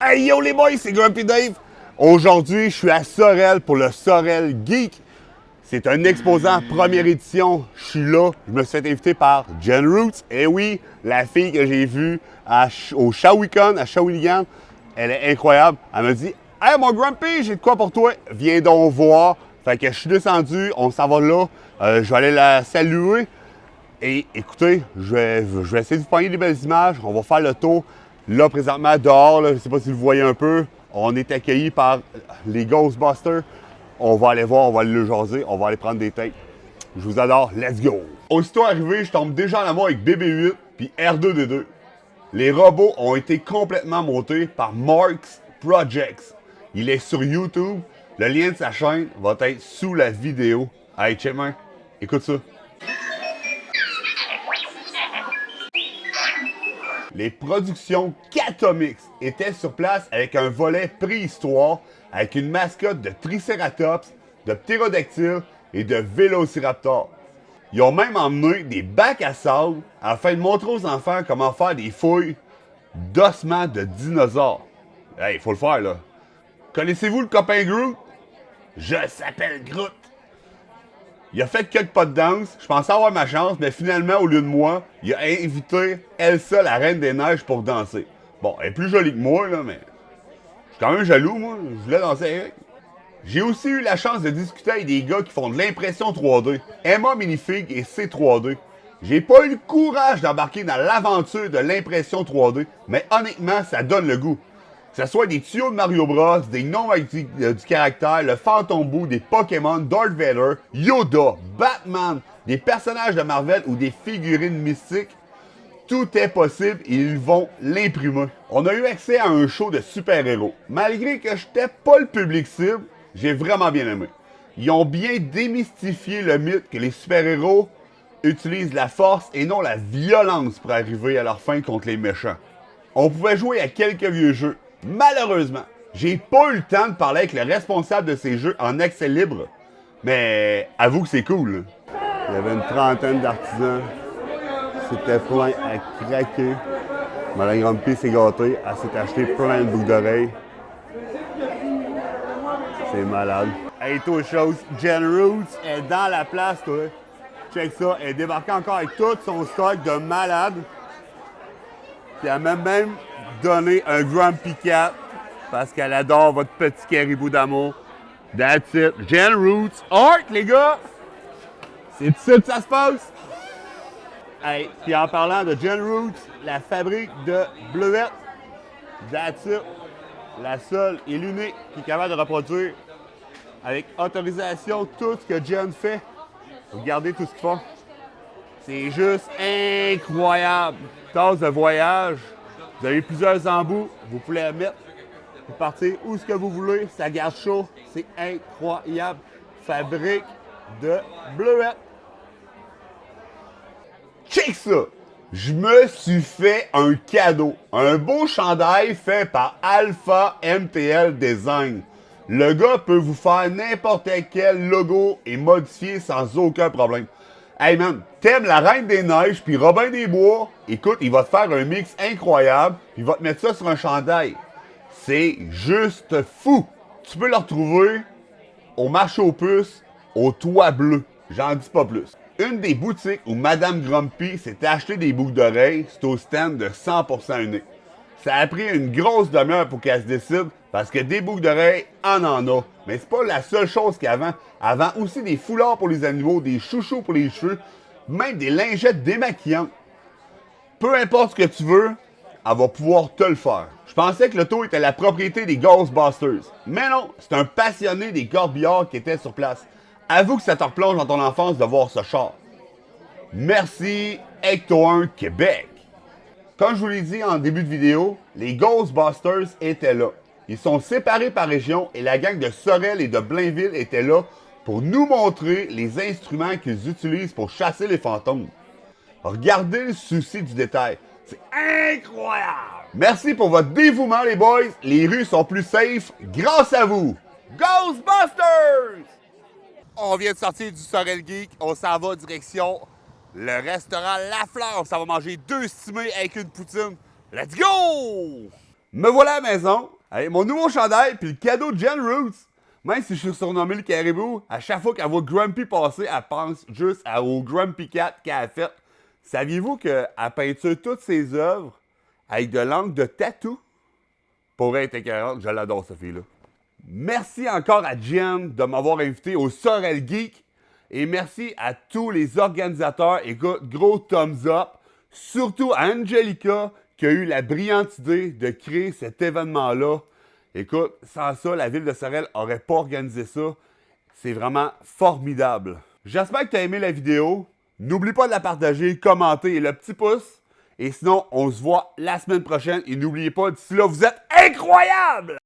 Hey yo les boys, c'est Grumpy Dave. Aujourd'hui, je suis à Sorel pour le Sorel Geek. C'est un exposant première édition. Je suis là, je me suis fait inviter par Jen Roots. Et oui, la fille que j'ai vue au Shawinigan, à Shawinigan, elle est incroyable. Elle m'a dit « Hey mon Grumpy, j'ai de quoi pour toi, viens donc voir. » Fait que je suis descendu, on s'en va là. Je vais aller la saluer. Et écoutez, je vais essayer de vous prendre des belles images. On va faire le tour. Là, présentement, dehors, là, je ne sais pas si vous voyez un peu, on est accueillis par les Ghostbusters. On va aller voir, on va aller le jaser, on va aller prendre des têtes. Je vous adore, let's go! Aussitôt arrivé, je tombe déjà en amour avec BB-8 puis R2-D2. Les robots ont été complètement montés par Marks Projects. Il est sur YouTube. Le lien de sa chaîne va être sous la vidéo. Hey, check, man. Écoute ça. Les productions Catomix étaient sur place avec un volet préhistoire, avec une mascotte de Triceratops, de Ptérodactyle et de Vélociraptor. Ils ont même emmené des bacs à sable afin de montrer aux enfants comment faire des fouilles d'ossements de dinosaures. Hey, il faut le faire là. Connaissez-vous le copain Groot? Je s'appelle Groot. Il a fait quelques pas de danse, je pensais avoir ma chance, mais finalement, au lieu de moi, il a invité Elsa, la Reine des Neiges, pour danser. Bon, elle est plus jolie que moi, là, mais je suis quand même jaloux, moi. Je voulais danser avec. J'ai aussi eu la chance de discuter avec des gars qui font de l'impression 3D, Emma Minifig et C3D. J'ai pas eu le courage d'embarquer dans l'aventure de l'impression 3D, mais honnêtement, ça donne le goût. Que ce soit des tuyaux de Mario Bros, des noms avec du caractère, le Phantom Boo, des Pokémon, Darth Vader, Yoda, Batman, des personnages de Marvel ou des figurines mystiques, tout est possible et ils vont l'imprimer. On a eu accès à un show de super-héros. Malgré que j'étais pas le public cible, j'ai vraiment bien aimé. Ils ont bien démystifié le mythe que les super-héros utilisent la force et non la violence pour arriver à leur fin contre les méchants. On pouvait jouer à quelques vieux jeux. Malheureusement, j'ai pas eu le temps de parler avec le responsable de ces jeux en accès libre. Mais avoue que c'est cool. Il y avait une trentaine d'artisans. C'était plein à craquer. Madame Grumpy s'est gâtée. Elle s'est acheté plein de boucles d'oreilles. C'est malade. Hey, toi, chose, Jen Roots est dans la place, toi. Check ça. Elle est débarquée encore avec tout son stock de malade. Puis elle m'a même donné un Grumpy Cat parce qu'elle adore votre petit caribou d'amour. That's it. Jen Roots Art, les gars! C'est tout ça que ça se passe? Hey, puis en parlant de Jen Roots, la fabrique de bleuettes, that's it. La seule et l'unique qui est capable de reproduire avec autorisation tout ce que Jen fait. Regardez tout ce qu'ils font. C'est juste incroyable. Tasse de voyage. Vous avez plusieurs embouts. Vous pouvez la mettre. Vous partez où ce que vous voulez. Ça garde chaud. C'est incroyable. Fabrique de bleuettes. Check ça! Je me suis fait un cadeau. Un beau chandail fait par Alpha MTL Design. Le gars peut vous faire n'importe quel logo et modifier sans aucun problème. Hey man, t'aimes la Reine des Neiges puis Robin des Bois? Écoute, il va te faire un mix incroyable puis il va te mettre ça sur un chandail. C'est juste fou! Tu peux le retrouver au marché aux puces, au Toit Bleu. J'en dis pas plus. Une des boutiques où Madame Grumpy s'est acheté des boucles d'oreilles, c'est au stand de 100% unique. Ça a pris une grosse demi-heure pour qu'elle se décide, parce que des boucles d'oreilles, on en a. Mais c'est pas la seule chose qu'elle vend. Elle vend aussi des foulards pour les animaux, des chouchous pour les cheveux, même des lingettes démaquillantes. Peu importe ce que tu veux, elle va pouvoir te le faire. Je pensais que l'auto était la propriété des Ghostbusters. Mais non, c'est un passionné des corbillards qui était sur place. Avoue que ça te replonge dans ton enfance de voir ce char. Merci Hector 1 Québec. Comme je vous l'ai dit en début de vidéo, les Ghostbusters étaient là. Ils sont séparés par région et la gang de Sorel et de Blainville était là pour nous montrer les instruments qu'ils utilisent pour chasser les fantômes. Regardez le souci du détail. C'est incroyable! Merci pour votre dévouement, les boys. Les rues sont plus safe grâce à vous. Ghostbusters! On vient de sortir du Sorel Geek. On s'en va direction le restaurant La Fleur. Ça va manger 2 stimés avec une poutine. Let's go! Me voilà à la maison, avec mon nouveau chandail puis le cadeau de Jen Roots. Même si je suis surnommé le caribou, à chaque fois qu'elle voit Grumpy passer, elle pense juste au Grumpy Cat qu'elle a fait. Saviez-vous qu'elle peinture toutes ses œuvres avec de l'encre de tatou? Pour être écœurante, je l'adore, cette fille-là. Merci encore à Jen de m'avoir invité au Sorel Geek. Et merci à tous les organisateurs. Écoute, gros thumbs up. Surtout à Angelica qui a eu la brillante idée de créer cet événement-là. Écoute, sans ça, la ville de Sorel n'aurait pas organisé ça. C'est vraiment formidable. J'espère que tu as aimé la vidéo. N'oublie pas de la partager, commenter et le petit pouce. Et sinon, on se voit la semaine prochaine. Et n'oubliez pas, d'ici là, vous êtes incroyables!